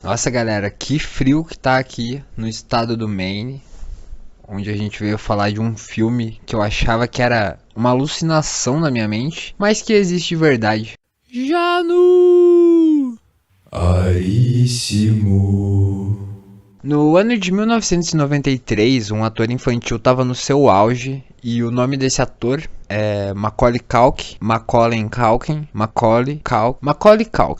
Nossa, galera, que frio que tá aqui no estado do Maine, onde a gente veio falar de um filme que eu achava que era uma alucinação na minha mente, mas que existe de verdade. Janu! Aríssimo. No ano de 1993, um ator infantil estava no seu auge e o nome desse ator é Macaulay Culkin,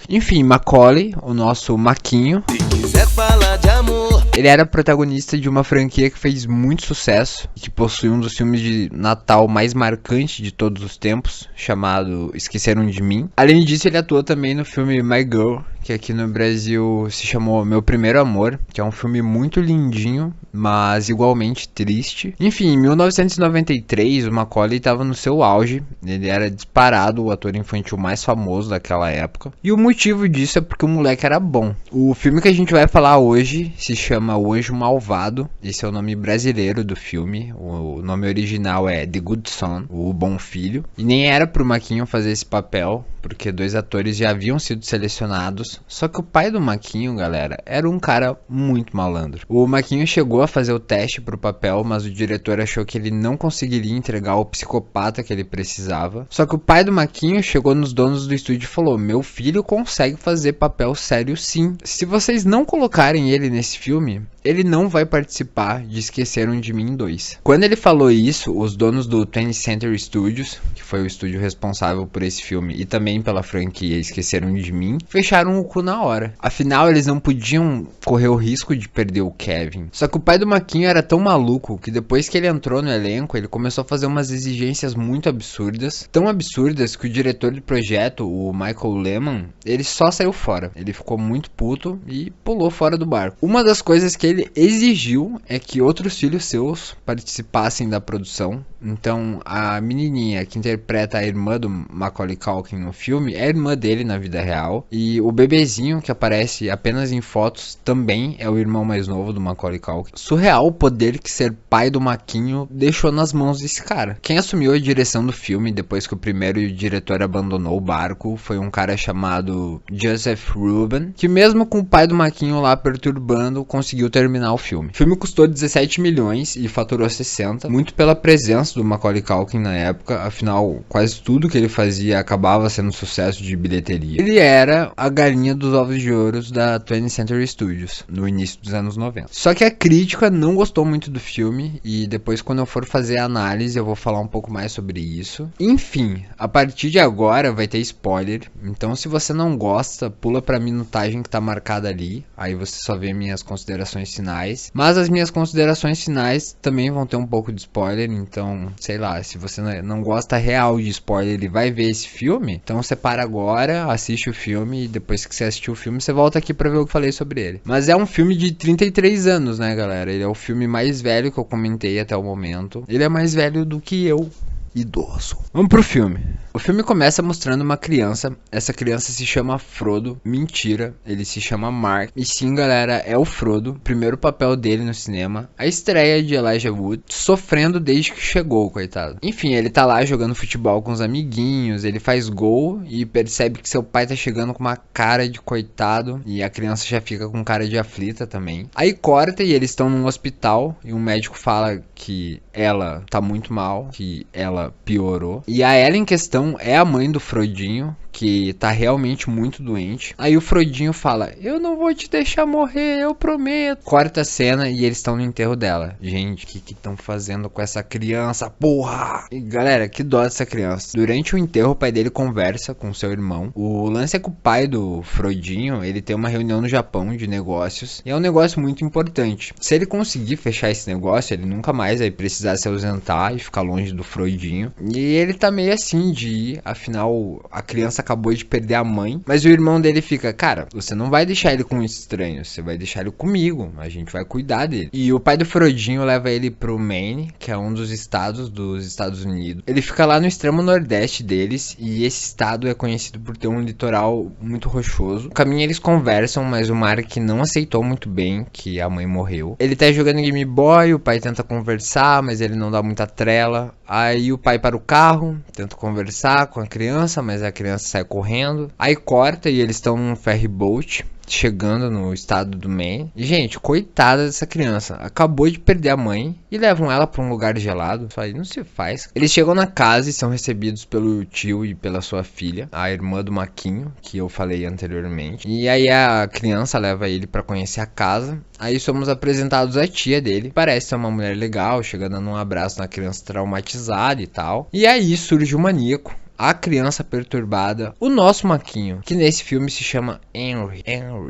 Enfim, Macaulay, o nosso Maquinho. Se quiser falar de amor, ele era protagonista de uma franquia que fez muito sucesso e que possui um dos filmes de Natal mais marcantes de todos os tempos, chamado Esqueceram de Mim. Além disso, ele atuou também no filme My Girl, que aqui no Brasil se chamou Meu Primeiro Amor, que é um filme muito lindinho, mas igualmente triste. Enfim, em 1993, o Macaulay estava no seu auge, ele era disparado o ator infantil mais famoso daquela época. E o motivo disso é porque o moleque era bom. O filme que a gente vai falar hoje se chama O Anjo Malvado, esse é o nome brasileiro do filme, o nome original é The Good Son, o Bom Filho. E nem era pro Maquinho fazer esse papel, porque dois atores já haviam sido selecionados, só que o pai do Maquinho, galera, era um cara muito malandro. O Maquinho chegou a fazer o teste pro papel, mas o diretor achou que ele não conseguiria entregar o psicopata que ele precisava. Só que o pai do Maquinho chegou nos donos do estúdio e falou: meu filho consegue fazer papel sério sim. Se vocês não colocarem ele nesse filme, ele não vai participar de Esqueceram de Mim 2. Quando ele falou isso, os donos do 20th Century Studios, que foi o estúdio responsável por esse filme e também pela franquia Esqueceram de Mim, fecharam o cu na hora. Afinal, eles não podiam correr o risco de perder o Kevin. Só que o pai do Maquinho era tão maluco que depois que ele entrou no elenco, ele começou a fazer umas exigências muito absurdas. Tão absurdas que o diretor do projeto, o Michael Lehmann, ele só saiu fora. Ele ficou muito puto e pulou fora do barco. Uma das coisas que ele exigiu é que outros filhos seus participassem da produção. Então a menininha que interpreta a irmã do Macaulay Culkin no filme é a irmã dele na vida real, e o bebezinho que aparece apenas em fotos também é o irmão mais novo do Macaulay Culkin. Surreal o poder que ser pai do Maquinho deixou nas mãos desse cara. Quem assumiu a direção do filme depois que o primeiro diretor abandonou o barco foi um cara chamado Joseph Ruben, que mesmo com o pai do Maquinho lá perturbando, conseguiu terminar o filme. O filme custou 17 milhões e faturou 60, muito pela presença do Macaulay Culkin na época, afinal quase tudo que ele fazia acabava sendo sucesso de bilheteria. Ele era a galinha dos ovos de ouro da 20th Century Studios, no início dos anos 90. Só que a crítica não gostou muito do filme, e depois quando eu for fazer a análise eu vou falar um pouco mais sobre isso. Enfim, a partir de agora vai ter spoiler, então se você não gosta, pula pra minutagem que tá marcada ali, aí você só vê minhas considerações finais. Mas as minhas considerações finais também vão ter um pouco de spoiler, então, sei lá, se você não gosta real de spoiler e vai ver esse filme, então você para agora, assiste o filme e depois que você assistir o filme, você volta aqui pra ver o que eu falei sobre ele. Mas é um filme de 33 anos, né, galera? Ele é o filme mais velho que eu comentei até o momento. Ele é mais velho do que eu, idoso. Vamos pro filme. O filme começa mostrando uma criança. Essa criança se chama Frodo. Mentira, ele se chama Mark. E sim, galera, é o Frodo. Primeiro papel dele no cinema. A estreia de Elijah Wood. Sofrendo desde que chegou, coitado. Enfim, ele tá lá jogando futebol com os amiguinhos. Ele faz gol e percebe que seu pai tá chegando com uma cara de coitado. E a criança já fica com cara de aflita também. Aí corta e eles estão num hospital. E um médico fala que ela tá muito mal, que ela piorou. E a ela em questão é a mãe do Frodinho, que tá realmente muito doente. Aí o Frodinho fala: eu não vou te deixar morrer, eu prometo. Corta a cena e eles estão no enterro dela. Gente, o que estão fazendo com essa criança, porra? E galera, que dó dessa criança. Durante o enterro, o pai dele conversa com seu irmão. O lance é que o pai do Frodinho, ele tem uma reunião no Japão de negócios, e é um negócio muito importante. Se ele conseguir fechar esse negócio, ele nunca mais vai precisar se ausentar e ficar longe do Frodinho. E ele tá meio assim de ir, afinal a criança acabou de perder a mãe, mas o irmão dele fica: cara, você não vai deixar ele com estranhos, você vai deixar ele comigo, a gente vai cuidar dele. E o pai do Frodinho leva ele pro Maine, que é um dos estados dos Estados Unidos. Ele fica lá no extremo nordeste deles, e esse estado é conhecido por ter um litoral muito rochoso. No caminho eles conversam, mas o Mark não aceitou muito bem que a mãe morreu. Ele tá jogando Game Boy, o pai tenta conversar, mas ele não dá muita trela. Aí o pai para o carro, tenta conversar com a criança, mas a criança sai correndo. Aí corta e eles estão num ferry boat chegando no estado do Maine. E, gente, coitada dessa criança. Acabou de perder a mãe e levam ela pra um lugar gelado. Isso aí não se faz. Eles chegam na casa e são recebidos pelo tio e pela sua filha, a irmã do Maquinho, que eu falei anteriormente. E aí a criança leva ele pra conhecer a casa. Aí somos apresentados à tia dele. Parece ser uma mulher legal, chegando dando um abraço na criança traumatizada e tal. E aí surge o maníaco, a criança perturbada, o nosso Maquinho, que nesse filme se chama Henry.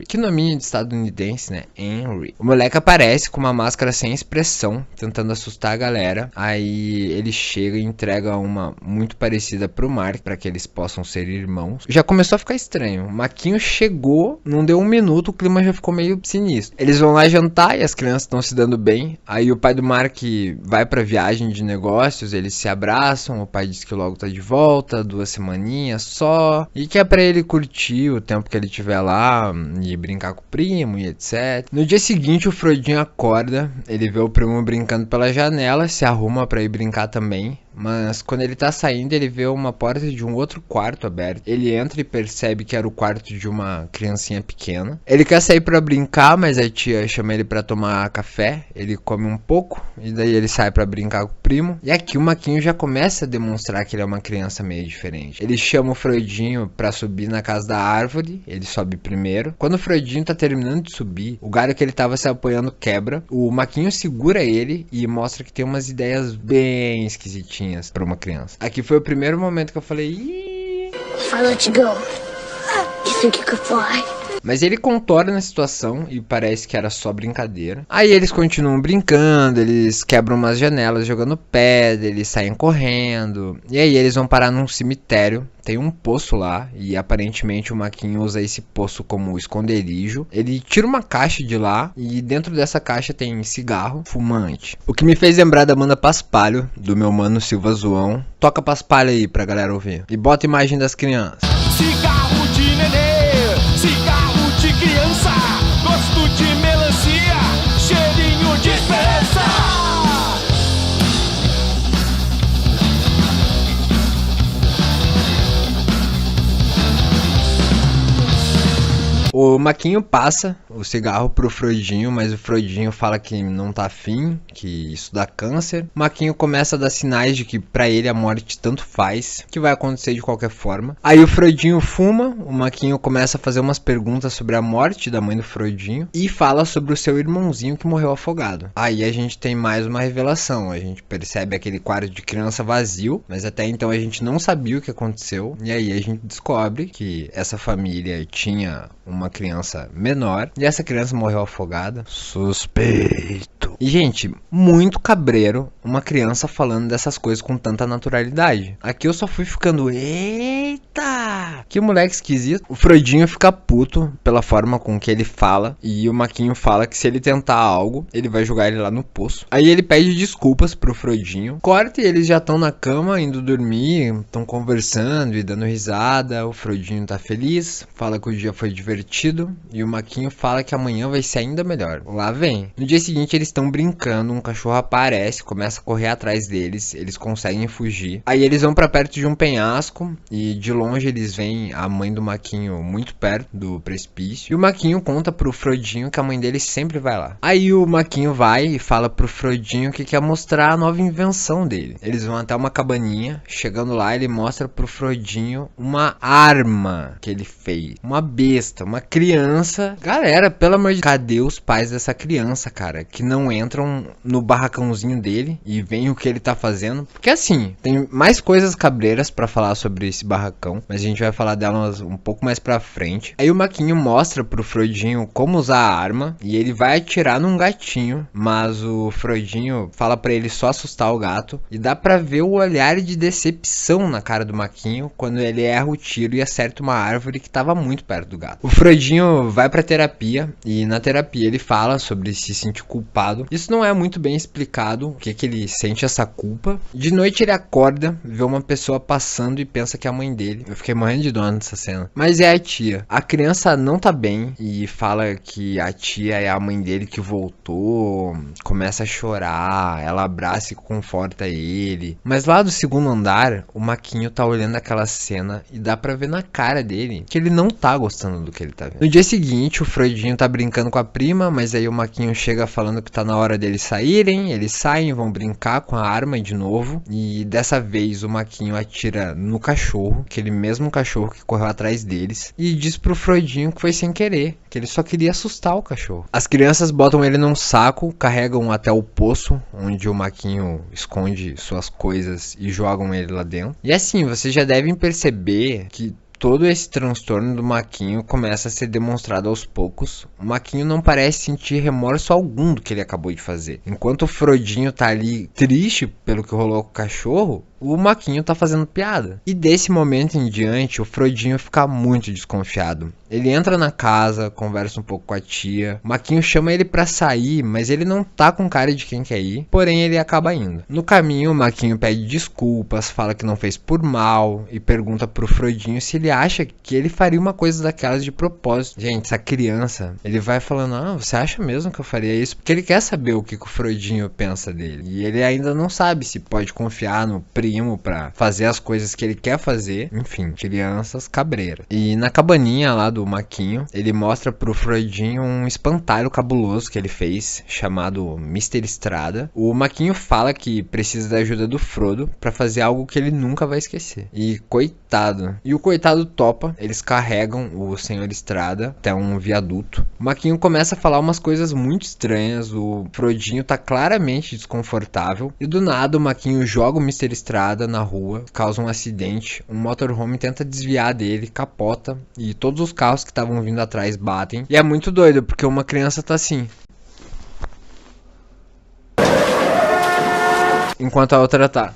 Que nominho de estadunidense, né? Henry. O moleque aparece com uma máscara sem expressão, tentando assustar a galera. Aí ele chega e entrega uma muito parecida pro Mark, pra que eles possam ser irmãos. Já começou a ficar estranho. O Maquinho chegou, não deu um minuto, o clima já ficou meio sinistro. Eles vão lá jantar e as crianças estão se dando bem. Aí o pai do Mark vai pra viagem de negócios, eles se abraçam, o pai diz que logo tá de volta, 2 semaninhas só, e que é pra ele curtir o tempo que ele tiver lá e brincar com o primo e etc. No dia seguinte o Frodinho acorda, ele vê o primo brincando pela janela, se arruma pra ir brincar também. Mas quando ele tá saindo, ele vê uma porta de um outro quarto aberto. Ele entra e percebe que era o quarto de uma criancinha pequena. Ele quer sair pra brincar, mas a tia chama ele pra tomar café. Ele come um pouco e daí ele sai pra brincar com o primo. E aqui o Maquinho já começa a demonstrar que ele é uma criança meio diferente. Ele chama o Frodinho pra subir na casa da árvore. Ele sobe primeiro. Quando o Frodinho tá terminando de subir, o galho que ele tava se apoiando quebra. O Maquinho segura ele e mostra que tem umas ideias bem esquisitinhas para uma criança. Aqui foi o primeiro momento que eu falei, Ih! If I let you go, you think you could fly? Mas ele contorna a situação e parece que era só brincadeira. Aí eles continuam brincando, eles quebram umas janelas jogando pedra, eles saem correndo. E aí eles vão parar num cemitério. Tem um poço lá e aparentemente o Maquinho usa esse poço como esconderijo. Ele tira uma caixa de lá e dentro dessa caixa tem cigarro fumante. O que me fez lembrar da banda Paspalho, do meu mano Silva Zoão. Toca Paspalho aí pra galera ouvir. E bota a imagem das crianças. Cigarro de nenê, cigarro de criança, gosto de melancia, cheirinho de esperança. O Maquinho passa o cigarro pro Frodinho, mas o Frodinho fala que não tá afim, que isso dá câncer. O Maquinho começa a dar sinais de que pra ele a morte tanto faz, que vai acontecer de qualquer forma. Aí o Frodinho fuma, o Maquinho começa a fazer umas perguntas sobre a morte da mãe do Frodinho e fala sobre o seu irmãozinho que morreu afogado. Aí a gente tem mais uma revelação, a gente percebe aquele quarto de criança vazio, mas até então a gente não sabia o que aconteceu. E aí a gente descobre que essa família tinha uma criança menor e essa criança morreu afogada. Suspeito. E, gente, muito cabreiro uma criança falando dessas coisas com tanta naturalidade. Aqui eu só fui ficando, eita, que moleque esquisito. O Frodinho fica puto pela forma com que ele fala e o Maquinho fala que se ele tentar algo, ele vai jogar ele lá no poço. Aí ele pede desculpas pro Frodinho. Corta e eles já estão na cama, indo dormir, estão conversando e dando risada. O Frodinho tá feliz, fala que o dia foi divertido e o Maquinho fala que amanhã vai ser ainda melhor. Lá vem. No dia seguinte eles estão brincando, um cachorro aparece, começa a correr atrás deles, eles conseguem fugir. Aí eles vão pra perto de um penhasco e de longe eles veem a mãe do Maquinho muito perto do precipício. E o Maquinho conta pro Frodinho que a mãe dele sempre vai lá. Aí o Maquinho vai e fala pro Frodinho que quer mostrar a nova invenção dele. Eles vão até uma cabaninha, chegando lá ele mostra pro Frodinho uma arma que ele fez. Uma besta, uma criança. Galera, pelo amor de Deus, cadê os pais dessa criança, cara? Que não entram no barracãozinho dele e veem o que ele tá fazendo. Porque assim, tem mais coisas cabreiras pra falar sobre esse barracão, mas a gente vai falar delas um pouco mais pra frente. Aí o Maquinho mostra pro Frodinho como usar a arma e ele vai atirar num gatinho, mas o Frodinho fala pra ele só assustar o gato e dá pra ver o olhar de decepção na cara do Maquinho quando ele erra o tiro e acerta uma árvore que tava muito perto do gato. O Frodinho Frodinho vai pra terapia e na terapia ele fala sobre se sentir culpado. Isso não é muito bem explicado, o que ele sente essa culpa. De noite ele acorda, vê uma pessoa passando e pensa que é a mãe dele. Eu fiquei morrendo de dó nessa cena. Mas é a tia. A criança não tá bem e fala que a tia é a mãe dele que voltou, começa a chorar, ela abraça e conforta ele. Mas lá do segundo andar, o Maquinho tá olhando aquela cena e dá pra ver na cara dele que ele não tá gostando do que ele tá vendo. No dia seguinte, o Frodinho tá brincando com a prima, mas aí o Maquinho chega falando que tá na hora deles saírem. Eles saem, vão brincar com a arma de novo. E dessa vez o Maquinho atira no cachorro, aquele mesmo cachorro que correu atrás deles, e diz pro Frodinho que foi sem querer, que ele só queria assustar o cachorro. As crianças botam ele num saco, carregam até o poço, onde o Maquinho esconde suas coisas e jogam ele lá dentro. E assim, vocês já devem perceber que todo esse transtorno do Maquinho começa a ser demonstrado aos poucos. O Maquinho não parece sentir remorso algum do que ele acabou de fazer. Enquanto o Frodinho tá ali triste pelo que rolou com o cachorro, o Maquinho tá fazendo piada. E desse momento em diante, o Frodinho fica muito desconfiado. Ele entra na casa, conversa um pouco com a tia. O Maquinho chama ele pra sair, mas ele não tá com cara de quem quer ir. Porém, ele acaba indo. No caminho, o Maquinho pede desculpas, fala que não fez por mal e pergunta pro Frodinho se ele acha que ele faria uma coisa daquelas de propósito. Gente, essa criança, ele vai falando, ah, você acha mesmo que eu faria isso? Porque ele quer saber o que o Frodinho pensa dele. E ele ainda não sabe se pode confiar no primo pra fazer as coisas que ele quer fazer. Enfim, crianças cabreiras. E na cabaninha lá do Maquinho, ele mostra pro Frodinho um espantalho cabuloso que ele fez, chamado Mr. Estrada. O Maquinho fala que precisa da ajuda do Frodo pra fazer algo que ele nunca vai esquecer. E coitado. E o coitado topa, eles carregam o Senhor Estrada até um viaduto. O Maquinho começa a falar umas coisas muito estranhas, o Frodinho tá claramente desconfortável, e do nada o Maquinho joga o Mr. Estrada na rua, causa um acidente, um motorhome tenta desviar dele, capota, e todos os carros que estavam vindo atrás batem. E é muito doido, porque uma criança tá assim, enquanto a outra tá.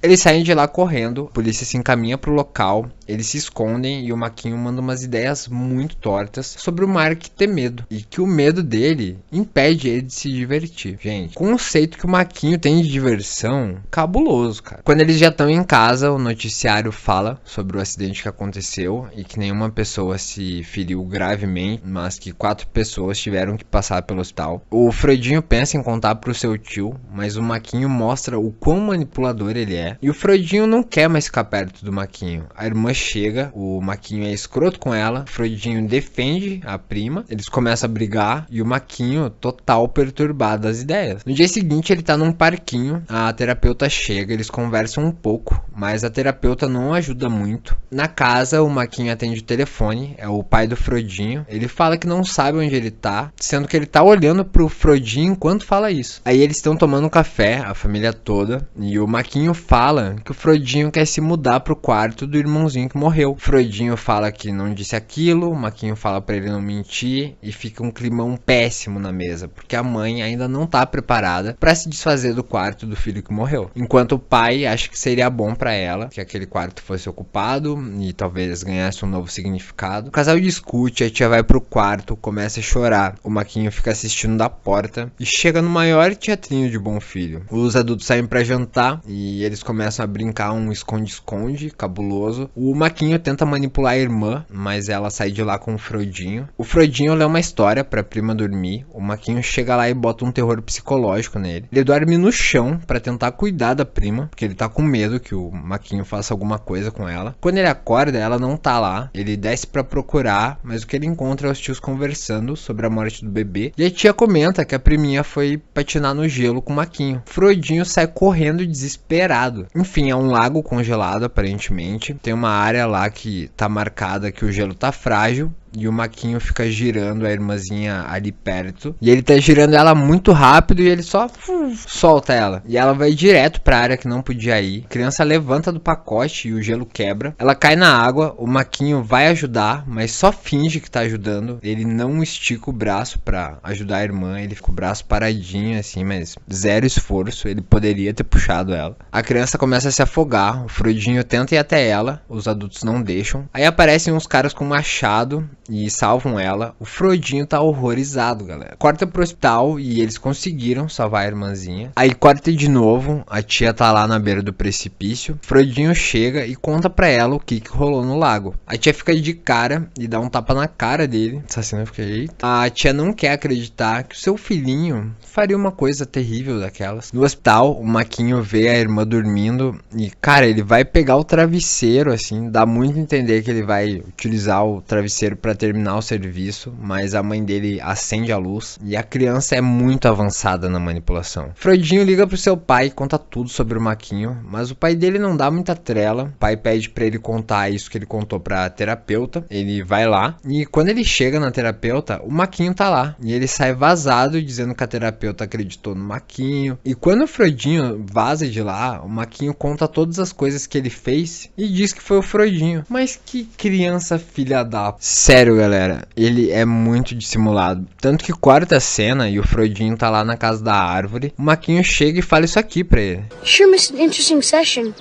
Eles saem de lá correndo, a polícia se encaminha pro local, eles se escondem e o Maquinho manda umas ideias muito tortas sobre o Mark ter medo. E que o medo dele impede ele de se divertir. Gente, o conceito que o Maquinho tem de diversão, cabuloso, cara. Quando eles já estão em casa, o noticiário fala sobre o acidente que aconteceu e que nenhuma pessoa se feriu gravemente, mas que 4 pessoas tiveram que passar pelo hospital. O Frodinho pensa em contar pro seu tio, mas o Maquinho mostra o quão manipulador ele é. E o Frodinho não quer mais ficar perto do Maquinho. A irmã chega, o Maquinho é escroto com ela, o Frodinho defende a prima, eles começam a brigar e o Maquinho total perturbado das ideias. No dia seguinte ele tá num parquinho, a terapeuta chega, eles conversam um pouco, mas a terapeuta não ajuda muito. Na casa o Maquinho atende o telefone, é o pai do Frodinho, ele fala que não sabe onde ele tá, sendo que ele tá olhando pro Frodinho enquanto fala isso. Aí eles estão tomando café, a família toda, e o Maquinho fala que o Frodinho quer se mudar pro quarto do irmãozinho que morreu. O Frodinho fala que não disse aquilo, o Maquinho fala pra ele não mentir e fica um climão péssimo na mesa, porque a mãe ainda não tá preparada pra se desfazer do quarto do filho que morreu. Enquanto o pai acha que seria bom pra ela que aquele quarto fosse ocupado e talvez ganhasse um novo significado. O casal discute, a tia vai pro quarto, começa a chorar. O Maquinho fica assistindo da porta e chega no maior teatrinho de Bom Filho. Os adultos saem pra jantar e eles começam a brincar um esconde-esconde cabuloso. O Maquinho tenta manipular a irmã, mas ela sai de lá com o Frodinho. O Frodinho lê uma história pra prima dormir. O Maquinho chega lá e bota um terror psicológico nele. Ele dorme no chão pra tentar cuidar da prima, porque ele tá com medo que o Maquinho faça alguma coisa com ela. Quando ele acorda, ela não tá lá. Ele desce pra procurar, mas o que ele encontra é os tios conversando sobre a morte do bebê. E a tia comenta que a priminha foi patinar no gelo com o Maquinho. Frodinho sai correndo desesperado. Enfim, é um lago congelado aparentemente. Tem uma área lá que tá marcada que o gelo tá frágil e o Maquinho fica girando a irmãzinha ali perto. E ele tá girando ela muito rápido e ele só solta ela. E ela vai direto pra área que não podia ir. A criança levanta do pacote e o gelo quebra. Ela cai na água, o Maquinho vai ajudar, mas só finge que tá ajudando. Ele não estica o braço pra ajudar a irmã, ele fica com o braço paradinho assim, mas zero esforço. Ele poderia ter puxado ela. A criança começa a se afogar, o Frodinho tenta ir até ela, os adultos não deixam. Aí aparecem uns caras com machado e salvam ela. O Frodinho tá horrorizado, galera. Corta pro hospital e eles conseguiram salvar a irmãzinha. Aí corta de novo, a tia tá lá na beira do precipício. Frodinho chega e conta pra ela o que rolou no lago. A tia fica de cara e dá um tapa na cara dele. Essa cena eu fiquei, eita. A tia não quer acreditar que o seu filhinho faria uma coisa terrível daquelas. No hospital, o Maquinho vê a irmã dormindo e, cara, ele vai pegar o travesseiro, assim, dá muito a entender que ele vai utilizar o travesseiro pra terminar o serviço, mas a mãe dele acende a luz e a criança é muito avançada na manipulação. Frodinho liga pro seu pai e conta tudo sobre o Maquinho, mas o pai dele não dá muita trela. O pai pede pra ele contar isso que ele contou pra terapeuta. Ele vai lá e quando ele chega na terapeuta, o Maquinho tá lá e ele sai vazado dizendo que a terapeuta acreditou no Maquinho. E quando o Frodinho vaza de lá, o Maquinho conta todas as coisas que ele fez e diz que foi o Frodinho. Mas que criança filha da... Sério, galera, ele é muito dissimulado. Tanto que corta a cena e o Frodinho tá lá na casa da árvore. O Maquinho chega e fala isso aqui pra ele. Sure missed an interesting session.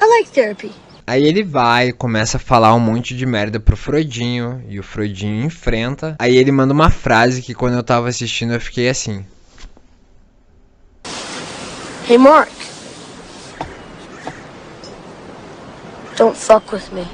I like therapy. Aí ele vai e começa a falar um monte de merda pro Frodinho. E o Frodinho enfrenta. Aí ele manda uma frase que quando eu tava assistindo eu fiquei assim. Hey, Mark. Don't fuck with me.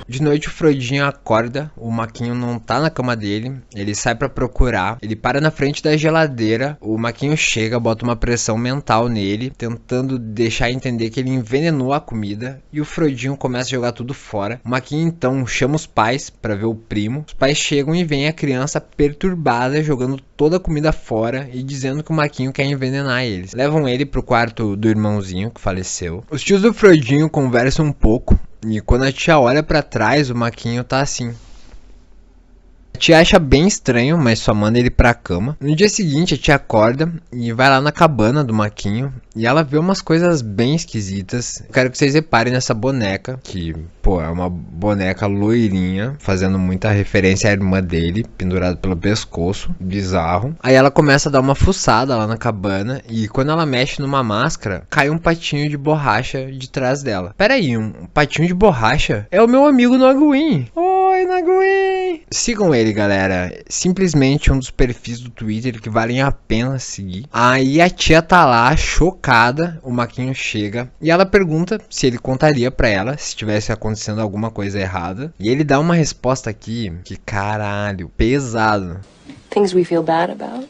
De noite o Frodinho acorda, o Maquinho não tá na cama dele, ele sai pra procurar, ele para na frente da geladeira, o Maquinho chega, bota uma pressão mental nele, tentando deixar entender que ele envenenou a comida, e o Frodinho começa a jogar tudo fora. O Maquinho então chama os pais pra ver o primo, os pais chegam e veem a criança perturbada, jogando toda a comida fora e dizendo que o Maquinho quer envenenar eles. Levam ele pro quarto do irmãozinho que faleceu. Os tios do Frodinho conversam um pouco, e quando a tia olha pra trás, o Maquinho tá assim. A tia acha bem estranho, mas só manda ele pra cama. No dia seguinte, a tia acorda e vai lá na cabana do Maquinho. E ela vê umas coisas bem esquisitas. Eu quero que vocês reparem nessa boneca, que, pô, é uma boneca loirinha, fazendo muita referência à irmã dele, pendurada pelo pescoço, bizarro. Aí ela começa a dar uma fuçada lá na cabana, e quando ela mexe numa máscara, cai um patinho de borracha de trás dela. Pera aí, um patinho de borracha? É o meu amigo Nogwin. Oi, Nogwin! Sigam ele, galera. Simplesmente um dos perfis do Twitter que valem a pena seguir. Aí a tia tá lá, chocada, o Maquinho chega e ela pergunta se ele contaria pra ela se tivesse acontecendo alguma coisa errada. E ele dá uma resposta aqui que, caralho, pesado. Things we feel bad about?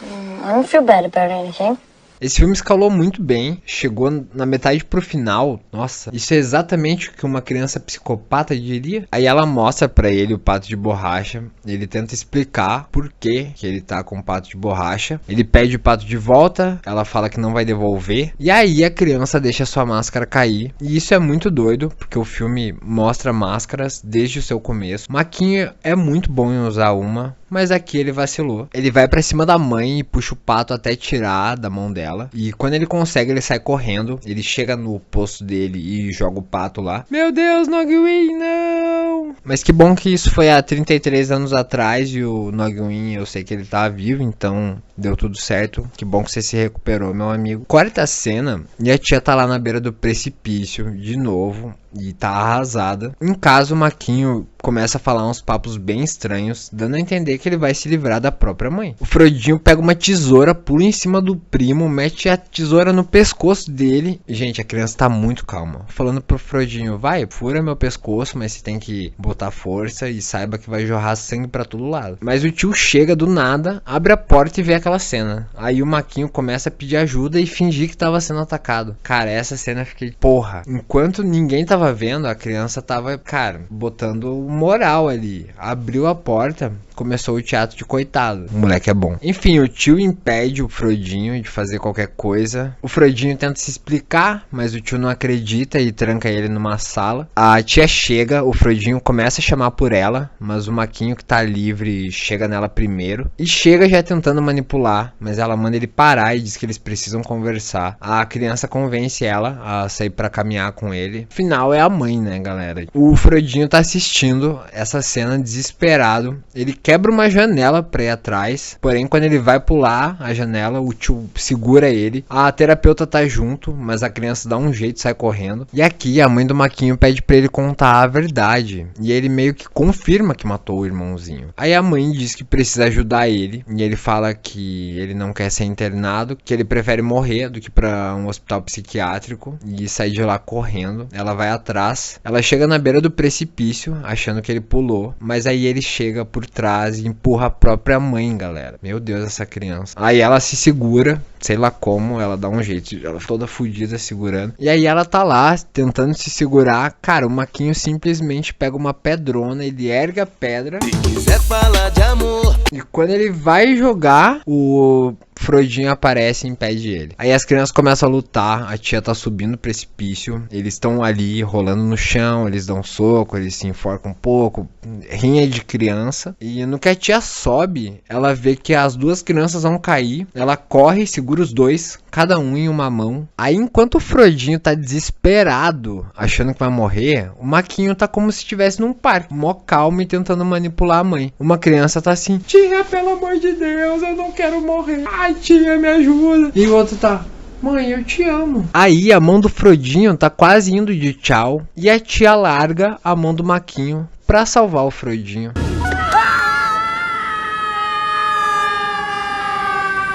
I don't feel bad about anything. Esse filme escalou muito bem, chegou na metade pro final. Nossa, isso é exatamente o que uma criança psicopata diria. Aí ela mostra pra ele o pato de borracha, ele tenta explicar por que ele tá com o pato de borracha. Ele pede o pato de volta, ela fala que não vai devolver. E aí a criança deixa sua máscara cair. E isso é muito doido, porque o filme mostra máscaras desde o seu começo. Maquinho é muito bom em usar uma, mas aqui ele vacilou. Ele vai pra cima da mãe e puxa o pato até tirar da mão dela. E quando ele consegue, ele sai correndo. Ele chega no posto dele e joga o pato lá. Meu Deus, Nogwin, não! Mas que bom que isso foi há 33 anos atrás. E o Nogwin, eu sei que ele tá vivo, então deu tudo certo. Que bom que você se recuperou, meu amigo. Quarta cena, e a tia tá lá na beira do precipício de novo e tá arrasada. Em casa, o Maquinho começa a falar uns papos bem estranhos, dando a entender que ele vai se livrar da própria mãe. O Frodinho pega uma tesoura, pula em cima do primo, mete a tesoura no pescoço dele. Gente, a criança tá muito calma, falando pro Frodinho: vai, fura meu pescoço, mas você tem que botar força e saiba que vai jorrar sangue pra todo lado. Mas o tio chega do nada, abre a porta e vê aquela cena. Aí o Maquinho começa a pedir ajuda e fingir que tava sendo atacado. Cara, essa cena eu fiquei, porra. Enquanto ninguém tava vendo, a criança tava, cara, botando o moral ali. Abriu a porta, começou o teatro de coitado. O moleque é bom. Enfim, o tio impede o Frodinho de fazer qualquer coisa. O Frodinho tenta se explicar, mas o tio não acredita e tranca ele numa sala. A tia chega, o Frodinho começa a chamar por ela, mas o Maquinho que tá livre chega nela primeiro. E chega já tentando manipular, mas ela manda ele parar e diz que eles precisam conversar. A criança convence ela a sair pra caminhar com ele. O final é a mãe, né, galera? O Frodinho tá assistindo essa cena desesperado. Ele quebra uma janela pra ir atrás, porém quando ele vai pular a janela, o tio segura ele. A terapeuta tá junto, mas a criança dá um jeito e sai correndo. E aqui a mãe do Maquinho pede pra ele contar a verdade, e ele meio que confirma que matou o irmãozinho. Aí a mãe diz que precisa ajudar ele, e ele fala que ele não quer ser internado, que ele prefere morrer do que pra um hospital psiquiátrico, e sair de lá correndo. Ela vai atrás, ela chega na beira do precipício, achando que ele pulou, mas aí ele chega por trás e empurra a própria mãe, galera. Meu Deus, essa criança. Aí ela se segura, sei lá como, ela dá um jeito, ela toda fodida segurando. E aí ela tá lá, tentando se segurar. Cara, o Maquinho simplesmente pega uma pedrona, ele ergue a pedra. Se quiser falar de amor. E quando ele vai jogar, o Frodinho aparece e impede ele. Aí as crianças começam a lutar, a tia tá subindo o precipício, eles estão ali rolando no chão, eles dão soco, eles se enforcam um pouco, rinha de criança. E no que a tia sobe, ela vê que as duas crianças vão cair, ela corre, segura os dois, cada um em uma mão. Aí enquanto o Frodinho tá desesperado, achando que vai morrer, o Maquinho tá como se estivesse num parque, mó calmo e tentando manipular a mãe. Uma criança tá assim: tia, pelo amor de Deus, eu não quero morrer. Ai, tia, me ajuda. E o outro tá: mãe, eu te amo. Aí a mão do Frodinho tá quase indo de tchau, e a tia larga a mão do Maquinho pra salvar o Frodinho.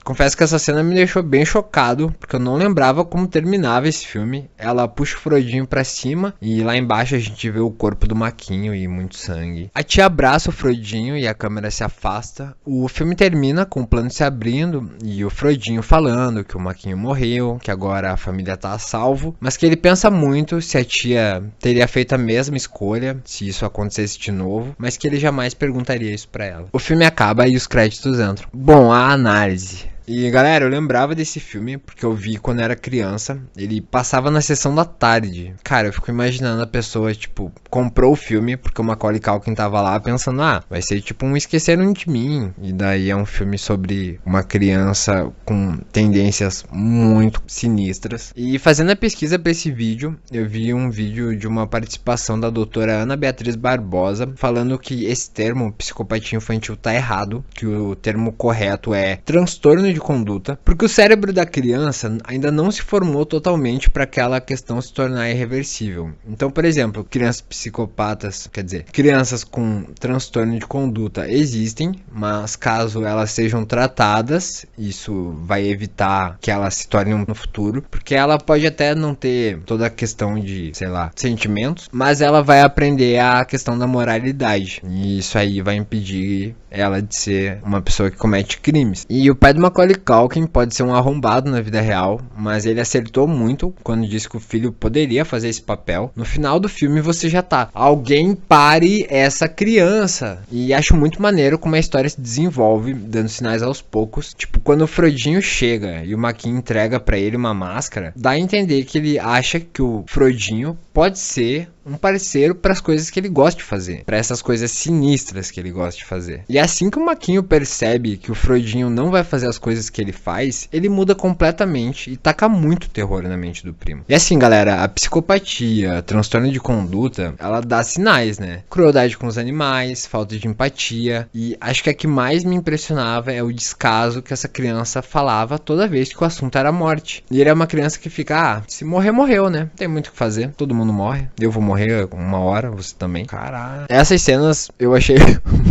Confesso que essa cena me deixou bem chocado, porque eu não lembrava como terminava esse filme. Ela puxa o Frodinho pra cima e lá embaixo a gente vê o corpo do Maquinho e muito sangue. A tia abraça o Frodinho e a câmera se afasta. O filme termina com o plano se abrindo e o Frodinho falando que o Maquinho morreu, que agora a família tá a salvo, mas que ele pensa muito se a tia teria feito a mesma escolha se isso acontecesse de novo, mas que ele jamais perguntaria isso pra ela. O filme acaba e os créditos entram. Bom, a análise. E galera, eu lembrava desse filme porque eu vi quando era criança. Ele passava na sessão da tarde. Cara, eu fico imaginando a pessoa, tipo, comprou o filme porque o Macaulay Culkin tava lá pensando: ah, vai ser tipo um Esqueceram de Mim. E daí é um filme sobre uma criança com tendências muito sinistras. E fazendo a pesquisa pra esse vídeo, eu vi um vídeo de uma participação da doutora Ana Beatriz Barbosa falando que esse termo, psicopatia infantil, tá errado. Que o termo correto é transtorno de conduta, porque o cérebro da criança ainda não se formou totalmente para aquela questão se tornar irreversível. Então, por exemplo, crianças psicopatas, quer dizer, crianças com transtorno de conduta existem, mas caso elas sejam tratadas, isso vai evitar que elas se tornem no futuro, porque ela pode até não ter toda a questão de, sei lá, sentimentos, mas ela vai aprender a questão da moralidade, e isso aí vai impedir ela de ser uma pessoa que comete crimes. E o pai do Macaulay Culkin pode ser um arrombado na vida real, mas ele acertou muito quando disse que o filho poderia fazer esse papel. No final do filme você já tá: alguém pare essa criança. E acho muito maneiro como a história se desenvolve, dando sinais aos poucos. Tipo, quando o Frodinho chega e o Maquinho entrega pra ele uma máscara, dá a entender que ele acha que o Frodinho pode ser um parceiro para as coisas que ele gosta de fazer, para essas coisas sinistras que ele gosta de fazer. E assim que o Maquinho percebe que o Frodinho não vai fazer as coisas que ele faz, ele muda completamente e taca muito terror na mente do primo. E assim, galera, a psicopatia, transtorno de conduta, ela dá sinais, né? Crueldade com os animais, falta de empatia, e acho que a que mais me impressionava é o descaso que essa criança falava toda vez que o assunto era morte. E ele é uma criança que fica: ah, se morrer, morreu, né? Não tem muito o que fazer, todo mundo morre, eu vou morrer uma hora, você também. Caralho. Essas cenas eu achei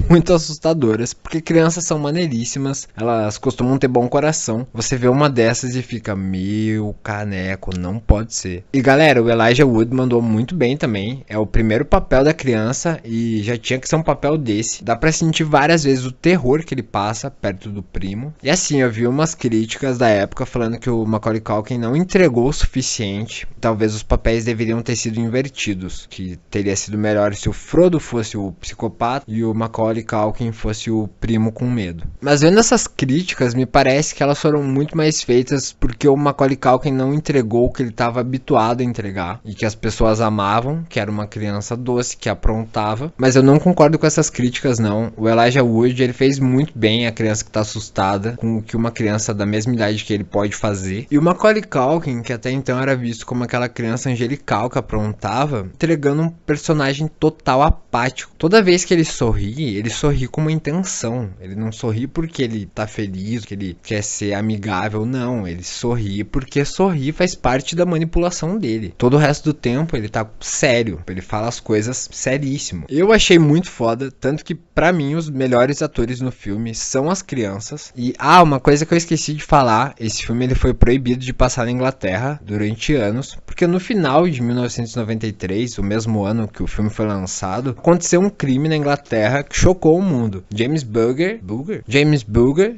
muito assustadoras, porque crianças são maneiríssimas, elas costumam ter bom coração. Você vê uma dessas e fica, meu caneco, não pode ser. E galera, o Elijah Wood mandou muito bem também, é o primeiro papel da criança e já tinha que ser um papel desse. Dá pra sentir várias vezes o terror que ele passa perto do primo. E assim, eu vi umas críticas da época falando que o Macaulay Culkin não entregou o suficiente, talvez os papéis deveriam ter sido invertidos, que teria sido melhor se o Frodo fosse o psicopata e o Macaulay Culkin fosse o primo com medo. Mas vendo essas críticas, me parece que elas foram muito mais feitas porque o Macaulay Culkin não entregou o que ele estava habituado a entregar e que as pessoas amavam, que era uma criança doce, que aprontava. Mas eu não concordo com essas críticas não. O Elijah Wood, ele fez muito bem a criança que está assustada com o que uma criança da mesma idade que ele pode fazer. E o Macaulay Culkin, que até então era visto como aquela criança angelical que aprontava, entregando um personagem total apático. Toda vez que ele sorri com uma intenção. Ele não sorri porque ele tá feliz, que ele quer ser amigável, não. Ele sorri porque sorrir faz parte da manipulação dele. Todo o resto do tempo ele tá sério, ele fala as coisas seríssimo. Eu achei muito foda, tanto que pra mim os melhores atores no filme são as crianças. E uma coisa que eu esqueci de falar, esse filme ele foi proibido de passar na Inglaterra durante anos, porque no final de 1993, o mesmo ano que o filme foi lançado, aconteceu um crime na Inglaterra que chocou o mundo. James Bulger,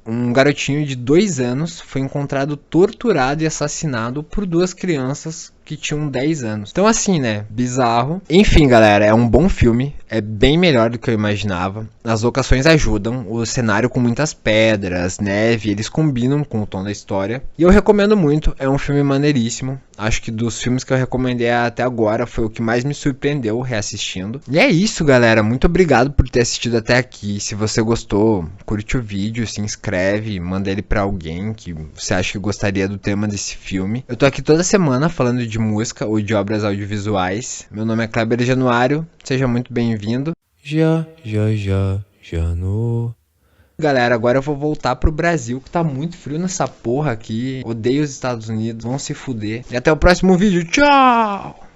um garotinho de 2 anos, foi encontrado torturado e assassinado por 2 crianças que tinham 10 anos. Então assim, né? Bizarro. Enfim, galera, é um bom filme. É bem melhor do que eu imaginava. As locações ajudam. O cenário com muitas pedras, neve, eles combinam com o tom da história. E eu recomendo muito. É um filme maneiríssimo. Acho que dos filmes que eu recomendei até agora foi o que mais me surpreendeu reassistindo. E é isso, galera. Muito obrigado por ter assistido até aqui. Se você gostou, curte o vídeo, se inscreve, manda ele pra alguém que você acha que gostaria do tema desse filme. Eu tô aqui toda semana falando de música ou de obras audiovisuais. Meu nome é Kleber Januário. Seja muito bem-vindo. Janu. Galera, agora eu vou voltar pro Brasil, que tá muito frio nessa porra aqui. Odeio os Estados Unidos, vão se fuder. E até o próximo vídeo, tchau!